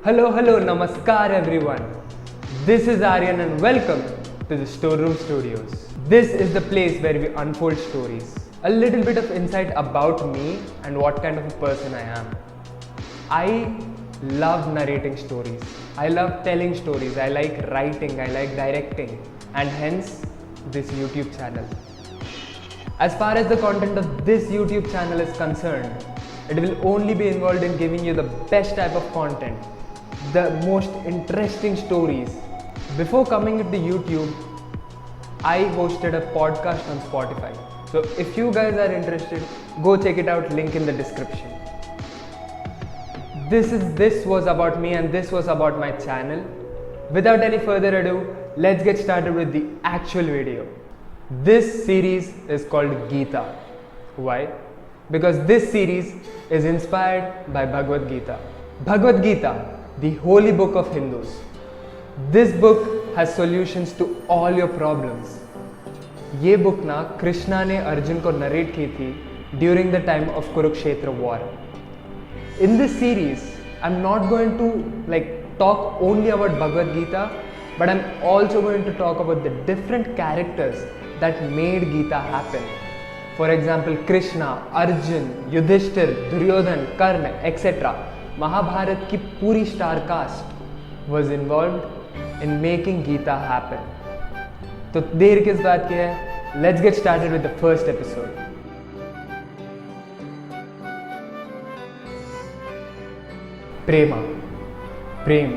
Hello, namaskar everyone. This is Aryan and welcome to the Storeroom Studios. This is the place where we unfold stories. A little bit of insight about me and what kind of a person I am. I love narrating stories. I love telling stories. I like writing. I like directing. And hence this YouTube channel. As far as the content of this YouTube channel is concerned, it will only be involved in giving you the best type of content, the most interesting stories. Before coming to YouTube, I hosted a podcast on Spotify. So if you guys are interested, go check it out, link in the description. This was about me and this was about my channel. Without any further ado, let's get started with the actual video. This series is called Gita. Why? Because this series is inspired by Bhagavad Gita. Bhagavad Gita, the holy book of Hindus. This book has solutions to all your problems. ये book ना कृष्णा ने अर्जुन को narrate की थी during the time of Kurukshetra war. In this series, I'm not going to talk only about Bhagavad Gita, but I'm also going to talk about the different characters that made Gita happen. For example, Krishna, Arjun, Yudhishthir, Duryodhan, Karna, etc. Mahabharat की पूरी star cast was involved in making Gita happen. तो देर किस बात की है? Let's get started with the first episode. प्रेमा, प्रेम,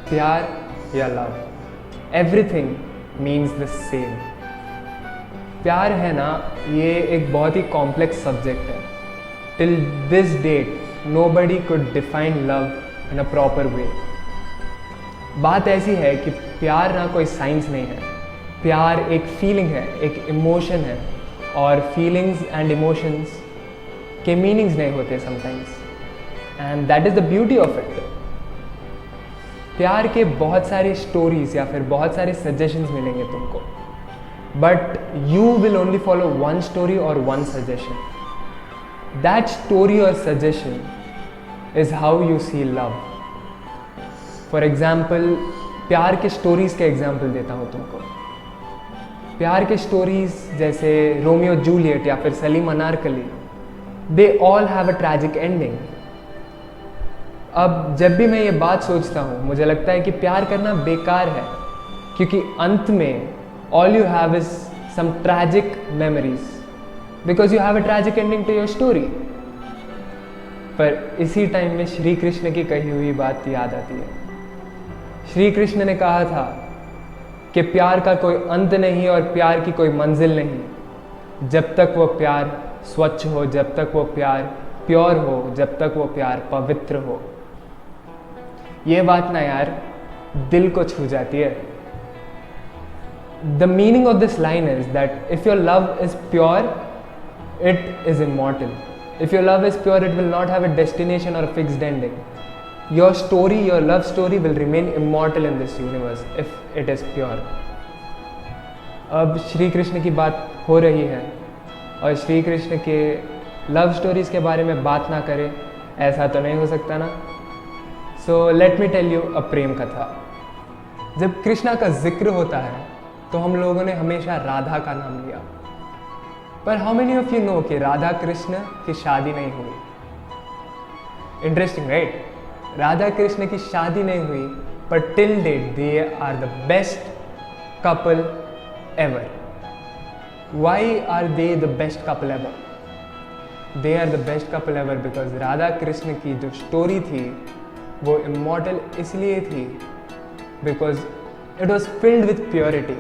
प्यार या love, everything means the same. प्यार है ना, ये एक बहुत ही कॉम्प्लेक्स सब्जेक्ट है. Till this date nobody could define love in a proper way. बात ऐसी है कि प्यार ना कोई साइंस नहीं है. प्यार एक फीलिंग है, एक इमोशन है, और फीलिंग्स एंड इमोशंस के मीनिंग्स नहीं होते sometimes, and that is the beauty of it. प्यार के बहुत सारे स्टोरीज या फिर बहुत सारे सजेशंस मिलेंगे तुमको, but you will only follow one story or one suggestion. That story or suggestion is how you see love. For example, प्यार के स्टोरीज के एग्जाम्पल देता हूँ तुमको. प्यार के स्टोरीज जैसे रोमियो जूलियट या फिर Salim Anarkali, they all have a tragic ending. अब जब भी मैं ये बात सोचता हूँ, मुझे लगता है कि प्यार करना बेकार है, क्योंकि अंत में all you have is some tragic memories because you have a tragic ending to your story. पर इसी टाइम में श्री कृष्ण की कही हुई बात याद आती है. श्री कृष्ण ने कहा था कि प्यार का कोई अंत नहीं और प्यार की कोई मंजिल नहीं, जब तक वो प्यार स्वच्छ हो, जब तक वो प्यार प्योर हो, जब तक वो प्यार पवित्र हो. ये बात ना यार दिल को छू जाती है. The meaning of this line is that if your love is pure, it is immortal. If your love is pure, it will not have a destination or a fixed ending. Your story, your love story will remain immortal in this universe if it is pure. अब श्री कृष्ण की बात हो रही है और श्री कृष्ण के love stories के बारे में बात ना करें, ऐसा तो नहीं हो सकता ना. So let me tell you a प्रेम कथा. जब कृष्णा का जिक्र होता है तो हम लोगों ने हमेशा राधा का नाम लिया, पर how many of you no कि राधा कृष्ण की शादी नहीं हुई. Interesting right? राधा कृष्ण की शादी नहीं हुई, पर till date they are the best couple ever. Why are they the best couple ever? They are the best couple ever because Radha Krishna की जो स्टोरी थी वो इमॉर्टल इसलिए थी because it was filled with purity.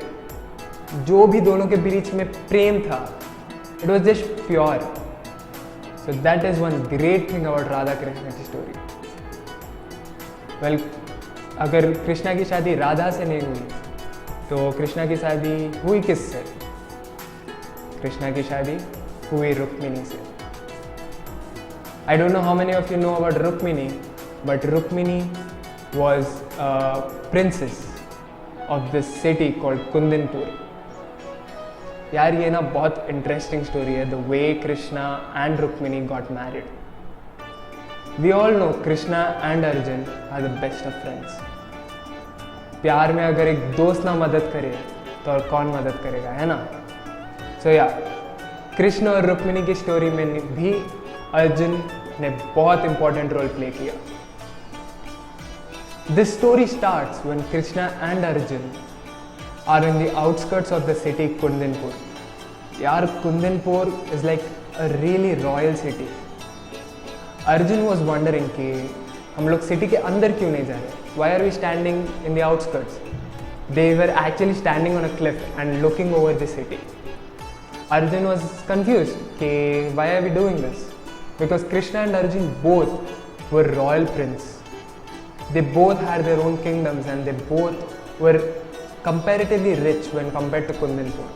जो भी दोनों के बीच में प्रेम था, it was just pure. So that is one great thing about Radha Krishna की स्टोरी. वेल, अगर कृष्णा की शादी राधा से नहीं हुई तो कृष्णा की शादी हुई किससे? कृष्णा की शादी हुई रुक्मिणी से. I don't know how many of you know about Rukmini, but Rukmini was princess of this city called Kundanpur. यार ये ना बहुत इंटरेस्टिंग स्टोरी है, the way Krishna and Rukmini got married. We all know Krishna and Arjun are the best of friends. प्यार में अगर एक दोस्त ना मदद करे तो और कौन मदद करेगा, है ना? सो या कृष्ण और रुक्मिणी की स्टोरी में भी अर्जुन ने बहुत इंपॉर्टेंट रोल प्ले किया। This story starts when Krishna and Arjun are in the outskirts of the city Kundanpur. यार Kundanpur is like a really royal city. Arjun was wondering कि हम लोग सिटी के अंदर क्यों नहीं जा रहे, why are we standing in the outskirts. They were actually standing on a cliff and looking over the city. Arjun was confused कि why are we doing this? Because Krishna and Arjun both were royal prince. They both had their own kingdoms and they both were comparatively rich when compared to Kundanpur.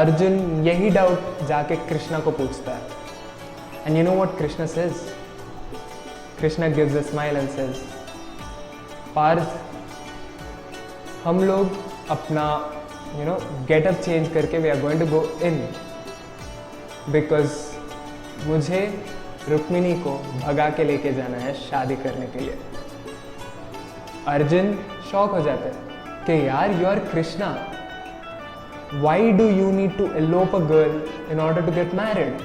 Arjun यही doubt जाके कृष्णा को पूछता है. And you know what Krishna says? Krishna gives a smile and says, Partha, हम लोग अपना getup change करके we are going to go in, because मुझे रुक्मिणी को भगा के लेके जाना है शादी करने के लिए। अर्जुन शॉक हो जाता है कि यार you are Krishna, why do you need to elope a girl in order to get married.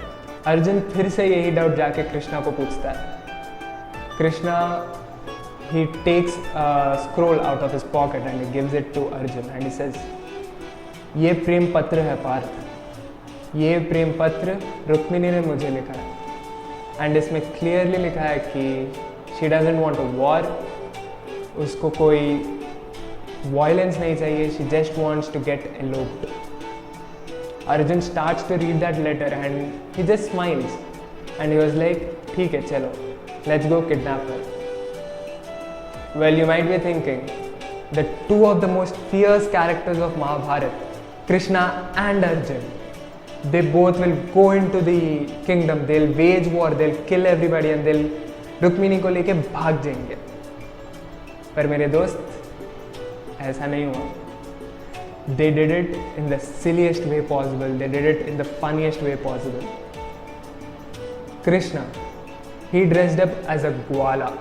Arjun फिर से यही डाउट जाके कृष्णा को पूछता है। Krishna he takes a scroll out of his pocket and he gives it to Arjun and he says, ये प्रेम पत्र है पार्थ, ये प्रेम पत्र रुक्मिणी ने मुझे लिखा है एंड इसमें क्लियरली लिखा है कि she doesn't want a war, उसको कोई वायलेंस नहीं चाहिए, she just wants to get eloped. Arjun starts to read that letter and he just smiles and he was like ठीक है चलो let's go kidnap her. Well, you might be thinking that two of the most fierce characters of Mahabharata, Krishna and Arjun, they both will go into the kingdom, they'll wage war, they'll kill everybody and they'll Rukmini को लेके भाग जाएंगे। पर मेरे दोस्त ऐसा नहीं हुआ। They did it in the silliest way possible, they did it in the funniest way possible. Krishna, he dressed up as a gwala.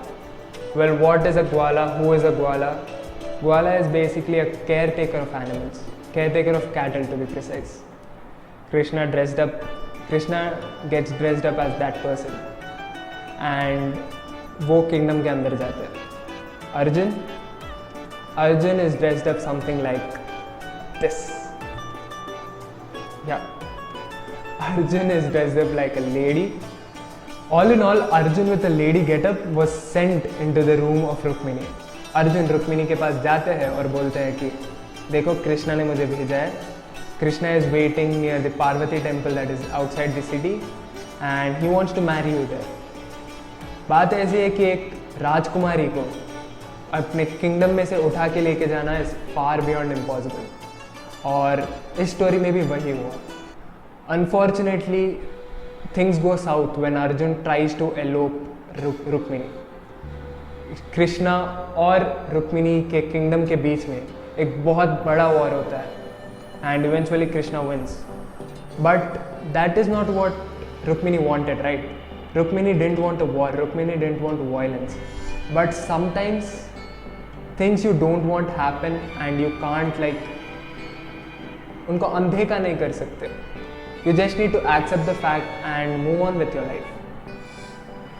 Well, what is a gwala? Who is a gwala? Gwala is basically a caretaker of animals, caretaker of cattle to be precise. Krishna gets dressed up as that person and वो kingdom के अंदर जाते हैं। Arjun is dressed up something like this. Yeah, Arjun is dressed up like a lady. All in all, Arjun with a lady getup was sent into the room of Rukmini. Arjun Rukmini के पास जाते हैं और बोलते हैं कि देखो कृष्णा ने मुझे भेजा है। Krishna is waiting near the Parvati temple that is outside the city and he wants to marry you there. बात ऐसी है कि एक राजकुमारी को अपने किंगडम में से उठा के लेके जाना इज फार बियॉन्ड इम्पॉसिबल और इस स्टोरी में भी वही हुआ। Unfortunately things go south when Arjun tries to elope Rukmini. Krishna और रुक्मिणी के किंगडम के बीच में एक बहुत बड़ा वॉर होता है and eventually Krishna wins, but that is not what Rukmini wanted, right? Rukmini didn't want a war, Rukmini didn't want violence, but sometimes things you don't want happen and you can't like उनको अनदेखा नहीं कर सकते। You just need to accept the fact and move on with your life.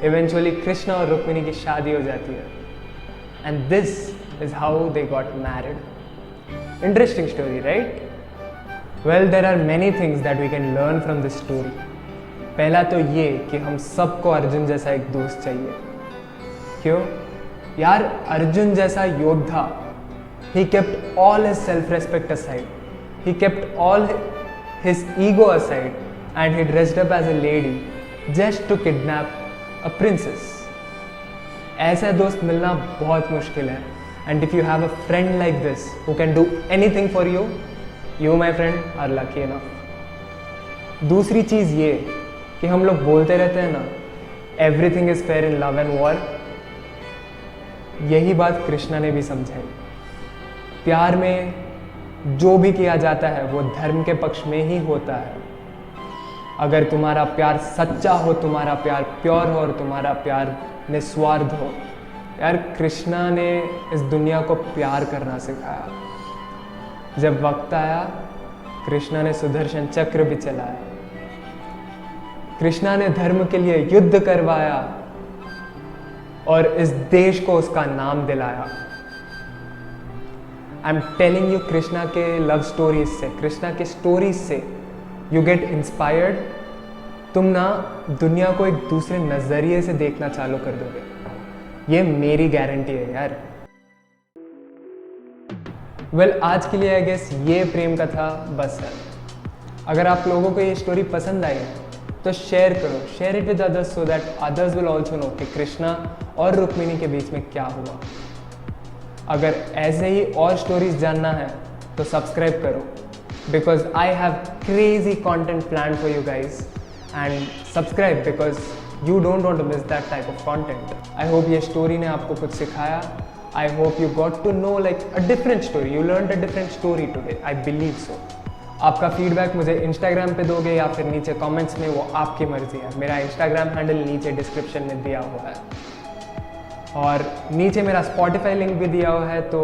Eventually, Krishna और रुक्मिणी की शादी हो जाती है, and this is how they got married. Interesting story, right? Well, there are many things that we can learn from this story. पहला तो ये कि हम सबको अर्जुन जैसा एक दोस्त चाहिए। क्यों? यार अर्जुन जैसा योद्धा, he kept all his self-respect aside. He kept all his ego aside and he dressed up as a lady just to kidnap a princess. ऐसा दोस्त मिलना बहुत मुश्किल है and if you have a friend like this who can do anything for you, you my friend are lucky enough. दूसरी चीज़ ये कि हम लोग बोलते रहते हैं ना everything is fair in love and war, यही बात कृष्णा ने भी समझाई। प्यार में जो भी किया जाता है वो धर्म के पक्ष में ही होता है। अगर तुम्हारा प्यार सच्चा हो, तुम्हारा प्यार प्योर हो और तुम्हारा प्यार निस्वार्थ हो। यार कृष्णा ने इस दुनिया को प्यार करना सिखाया। जब वक्त आया कृष्णा ने सुदर्शन चक्र भी चलाया, कृष्णा ने धर्म के लिए युद्ध करवाया और इस देश को उसका नाम दिलाया। I am telling you, Krishna के लव स्टोरीज से, कृष्णा के स्टोरीज से यू गेट इंस्पायर्ड। तुम ना दुनिया को एक दूसरे नजरिए से देखना चालू कर दोगे, ये मेरी गारंटी है यार। वेल, आज के लिए आई गेस ये प्रेम कथा बस है। अगर आप लोगों को ये स्टोरी पसंद आई तो शेयर करो, share it with others so that others will also know कि कृष्णा और रुक्मिणी के बीच में क्या हुआ। अगर ऐसे ही और स्टोरीज जानना है तो सब्सक्राइब करो, because I have crazy content plan for you guys. And subscribe because you don't want to miss that type of content. I hope ये स्टोरी ने आपको कुछ सिखाया। I hope you got to know like a different story, you learned a different story today, I believe so. आपका feedback मुझे Instagram पे दोगे या फिर नीचे कमेंट्स में, वो आपकी मर्जी है। मेरा इंस्टाग्राम हैंडल नीचे डिस्क्रिप्शन में दिया हुआ है और नीचे मेरा स्पॉटिफाई लिंक भी दिया हुआ है, तो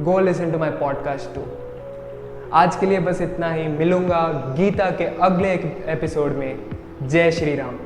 go listen to my podcast too. आज के लिए बस इतना ही, मिलूंगा गीता के अगले एपिसोड में। जय श्री राम।